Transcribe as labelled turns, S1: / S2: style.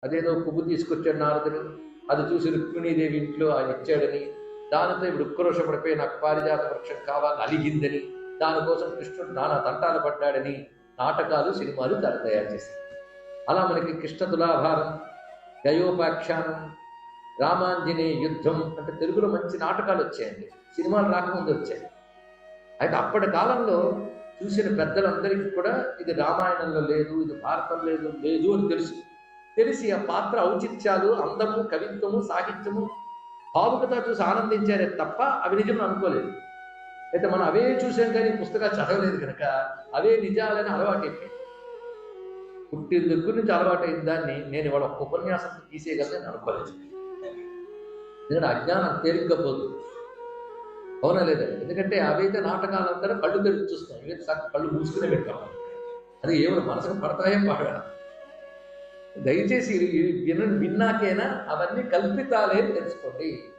S1: అదేదో పువ్వు తీసుకొచ్చాడు నారదుడు, అది చూసి రుక్మిణీదేవి ఇంట్లో ఆయన ఇచ్చాడని, దానితో ఇప్పుడు ఉక్రోషపడిపోయి నాకు పారిజాత వృక్షం కావాలి అలిగిందని, దానికోసం కృష్ణుడు నానా తంటాలు పడ్డాడని నాటకాలు సినిమాలు తయారు చేశారు. అలా మనకి కృష్ణ తులాభారం, గయోపాఖ్యానం, రామాంజనేయ యుద్ధం అంటే తెలుగులో మంచి నాటకాలు వచ్చాయండి. సినిమాలు రాకముందు వచ్చాయి. అయితే అప్పటి కాలంలో చూసిన పెద్దలందరికీ కూడా ఇది రామాయణంలో లేదు, ఇది భారతం లేదు లేదు అని తెలిసి ఆ పాత్ర ఔచిత్యాలు, అందము, కవిత్వము, సాహిత్యము, భావుకత చూసి ఆనందించారే తప్ప అవి నిజం అనుకోలేదు. అయితే మనం అవే చూసాం కానీ పుస్తకాలు చదవలేదు కనుక అవే నిజాలని అలవాటైపోయాయి. పుట్టిన దగ్గర నుంచి అలవాటైన దాన్ని నేను ఇవాళ ఒక ఉపన్యాసం తీసేయగలని అనుకోలేదు. ఎందుకంటే అజ్ఞానం తేలిగ్గా పోతుంది. అవునా లేదా? ఎందుకంటే అవైతే నాటకాలంతా కళ్ళు తెరిచి చూస్తాం, ఇవైతే కళ్ళు మూసుకునే పెట్టాం. అది ఏమైనా మనసుకు పడతాయో పాడా. దయచేసి విన్నాకైనా అవన్నీ కల్పితాలే తెలుసుకోండి.